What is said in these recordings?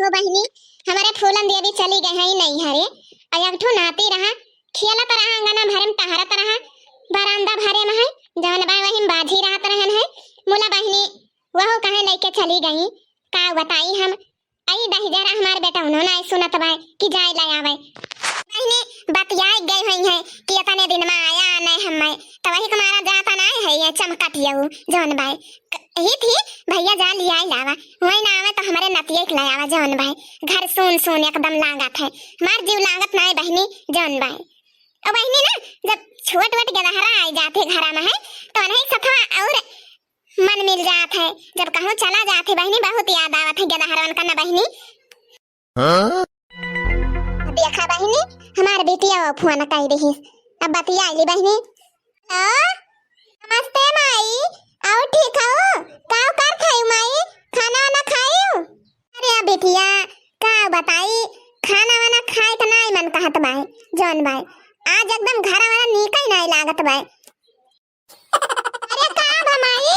हो बहनी, हमारे फूलन देवी चली गए हैं नहीं हरे अयगठो नाती रहा खेलत रहा अंगना भरे में टहरत रहा बरामदा भरे में है जवन बाई वही बाजी रहत रहन है मोला बहनी वह कहे लेके चली गई का बताई हम आई दही जरा हमारे बेटा उन्होंने आई सुनत बाई कि जाए ले आवे बहनी बतियाई गई हुई है कि इतने दिन में आया नहीं हम तो वही तुम्हारा जाता नहीं है ये चमकतिया जवन बाई ही थी भैया जा लिया ही लावा वही ना आवे तो हमारे नतिये के ले आवा जवन भाई घर सुन सुन एकदम लागत है मार जीव लागत ना बहनी जवन भाई और बहनी ना जब छोट वट गदहरा आई जाते घरा में है तो नहीं सथवा और मन मिल जात है जब कहूँ चला जाते बहनी बहुत याद आवत है गदहरवन का ना बहनी देखा बहनी हमार बेटिया फोन कही रही अब बतिया ली बहनी नमस्ते माई आओ ठीक हो काव कर खाई माई खाना वाना खाई अरे बेटिया का बताई खाना वाना खाए तो नहीं मन कहत बाई जौन बाई आज एकदम घर वाला नीक ही नहीं लागत बाई अरे का भमाई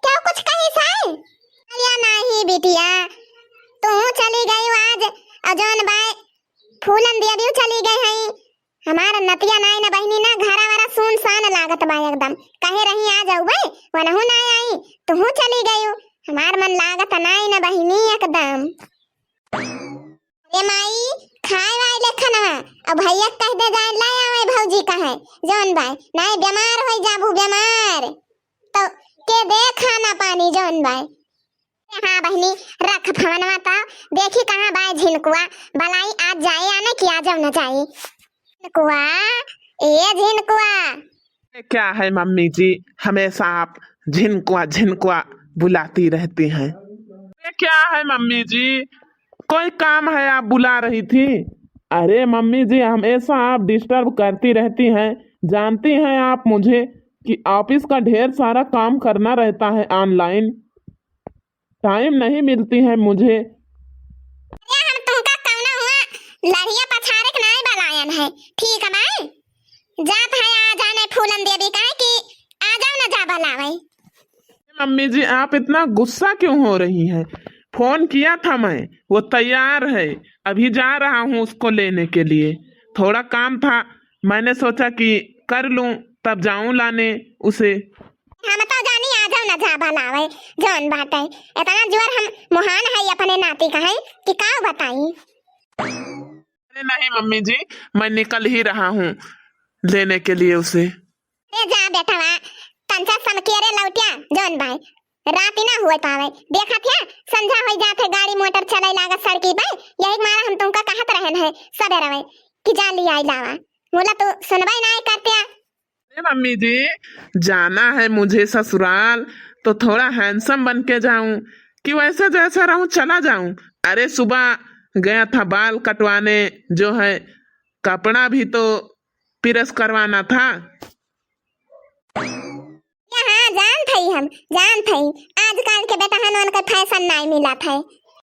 क्या कुछ कही साई अरे नहीं बेटिया तू चली गई आज अजौन बाई फूलन दिया भी चली गई है हमारा नतिया नहीं ना बहनी ना घरा वाला सुन सान लागत बाई एकदम कहे रही आ जाऊ भाई वनहु ना आई तू चली गई हमार मन लागत नहीं ना बहनी एकदम ए माई खाए वाई लेखन अब भैया कह दे जाए ले आवे भौजी कहे जौन भाई नहीं बीमार हो जाबू बीमार तो के दे खाना पानी जौन भाई हाँ बहनी रख फवनवा ता देखी कहां बाय झिनकुआ बलाई आज जाए आने की आ जाओ ना जाए झिनकुआ ए झिनकुआ क्या है मम्मी जी हमेशा आप झिनकुआ झिनकुआ बुलाती रहती हैं ये क्या है मम्मी जी कोई काम है आप बुला रही थी अरे मम्मी जी हमेशा आप डिस्टर्ब करती रहती हैं जानती हैं आप मुझे कि ऑफिस का ढेर सारा काम करना रहता है ऑनलाइन टाइम नहीं मिलती है मुझे अरे हम तुमका कौना हुआ लड़िया पछारे के नहीं बलायन है ठीक है भाई जात है आ जाने फूलन देवी का कि आ जाओ ना जा बलावे मम्मी जी आप इतना गुस्सा क्यों हो रही हैं फोन किया था मैं वो तैयार है अभी जा रहा हूँ उसको लेने के लिए थोड़ा काम था मैंने सोचा कि कर लूं तब जाऊं लाने उसे हम तो जानी आ जाओ ना जा बलावे जौन बात है इतना जोर हम महान है अपने नाती का है कि का बताई अरे नहीं मम्मी जी मैं निकल ही रहा हूँ लेने के लिए उसे ए जा बेटा वा तंचा समकेरे लौटिया जौन भाई रात ना हुए पावे देखा थे संझा हो जाते गाड़ी मोटर चले लागत सड़की पे यही मारा हम तुमका कहत रहन है सवेरे में कि जा लिया आई लावा बोला तो सुनवाई नहीं करते मम्मी जी जाना है मुझे ससुराल तो थोड़ा हैंडसम बन के जाऊं कि वैसे जैसा रहूं चला जाऊं अरे सुबह गया था बाल कटवाने जो है कपड़ा भी तो प्रेस करवाना था यहाँ जान थई हम जान थई आजकल के बेटा हनवन का फैशन नहीं मिला था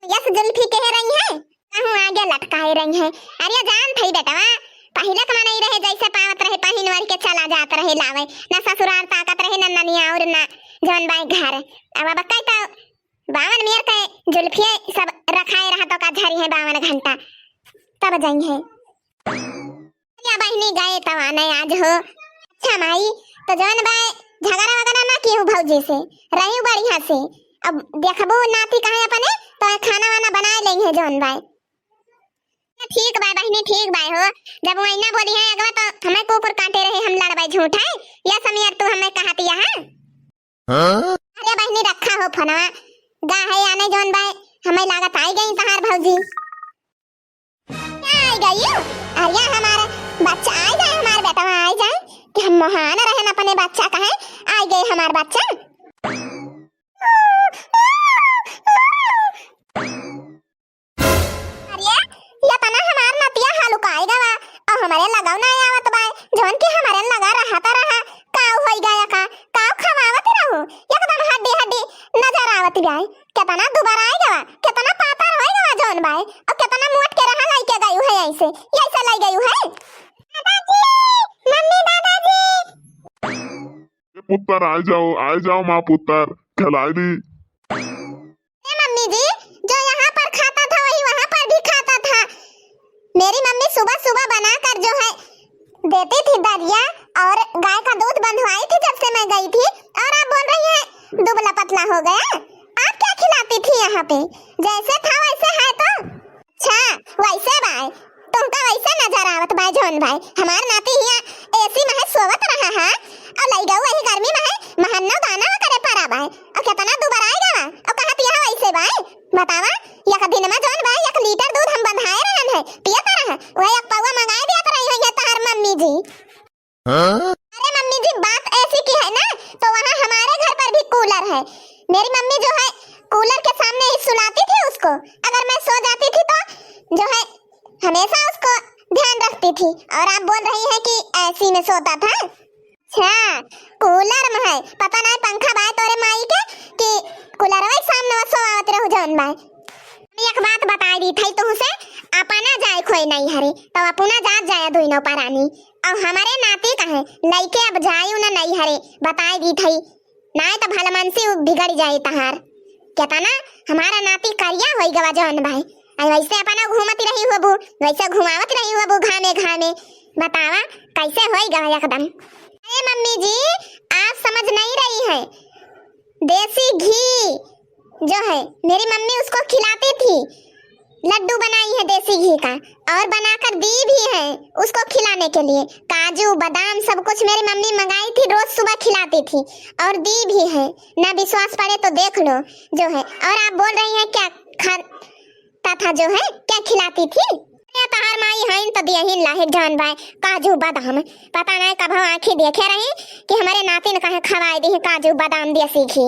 यस जुल्फी कह रही है कहूं आगे लटकाए रही है अरे जान थई बेटा पहले तो नहीं रहे जैसे पावत रहे पहन वर के चला जात रहे लावे ना ससुराल ताकत रहे ना ननिया और ना जौन बाई घर अब बताई तो 52 मेर के जुल्फी सब रखाए रहा तो का झरी है 52 घंटा तब जाई है या बहनी गए तो आने आज हो अच्छा माई तो जौन बाई झगड़ा वगड़ा ना की भौजी से रही बढ़िया से अब देखबो नाती कहे अपने तो खाना वाना बना लेंगे जौन बाई ठीक बाय बहनी ठीक बाय हो जब वो इना बोली है अगवा तो हमें कुकुर काटे रहे हम लड़बाई झूठ है या समीर तू हमें कहती है अरे बहनी रखा हो फोनवा गा है आने जौन बाय हमें लागत आई गई तहार भौजी आई गई अरे हमारे बच्चा आई जाए हमारे बेटा आई जाए कि हम महान रहन अपने बच्चा का है आई गए हमार बच्चा हमारे लगाव ना आवत बाय जोन के हमारे लगा रहा था रहा काव होई गया का काव खवावत रहू एकदम हड्डी हड्डी नजर आवत बाय कितना दोबारा आई गवा कितना पातर होई गवा जोन बाय और कितना मोट के रहा लाई के गयु है ऐसे लाई गयु है दादाजी मम्मी दादाजी पुत्र आ जाओ माँ पुत्र खिलाई दी मम्मी जी जो यहाँ पर खाता था वही सुबह सुबह बनाकर जो है देती थी दरिया, और गाय का दूध बंधवाई थी जब से मैं गई थी, और आप बोल रही है दुबला पतला हो गया। आप क्या खिलाती थी यहाँ पे? जैसे था वैसे है तो? अच्छा वैसे भाई तुमका वैसे नजर आवत भाई जौन भाई हमार नाती यहाँ एसी में है सोवत रहा है, और लई गऊ वही गर्मी में है महन्नो दाना करे पड़ा भाई, और कितना दुबारा आएगा और कहा पिया वैसे भाई बतावा। एक दिन में जौन भाई 1 लीटर दूध हम बंधाए रहन है पियत रहा, वही 1 पौवा मंगाए दिया रही है तार मम्मी जी। अरे मम्मी जी बात ऐसी की है ना, तो वहाँ हमारे घर पर भी कूलर है, मेरी मम्मी जो है कूलर के सामने ही सुलाती थी उसको, अगर मैं सो जाती थी तो जो है हमेशा उसको ध्यान रखती थी, और आप बोल रही है कि ऐसी में सोता था। अच्छा कूलर में है, पता नहीं पंखा बाय तोरे माई के कि कूलर वही सामने सोआवत रहू जौन भाई। एक बात बताई दी थई तुमसे, अपना जाए खोई नहीं हरे तो अपना जात जाया दुइनो परानी, और हमारे नाती कहे लइके अब जायू ना नहीं हरे बताई दी थई, नहीं तो भलमनसी बिगड़ जाए तहार। कहता ना हमारा नाती करिया होई गवा जौन भाई, वैसे अपना घूमती रही होबू, वैसे घुमावत रही होबू घामे घामे, बतावा कैसे होई गवा एकदम। अरे मम्मी जी आप समझ नहीं रही है, देसी घी जो है मेरी मम्मी उसको खिलाती थी, लड्डू बनाई है देसी घी का, और बनाकर दी भी है उसको खिलाने के लिए, काजू बादाम सब कुछ मेरी मम्मी मंगाई थी, रोज सुबह खिलाती थी और दी भी है, ना विश्वास पड़े तो देख लो जो है। और आप बोल रही हैं क्या खाता था जो है क्या खिलाती थी? तहार माई है तो दिया ही लाहे जान भाई काजू बादाम, पता नहीं कब आंखें देखे रही कि हमारे नाती ने कहा खवाई दी है काजू बादाम देसी घी।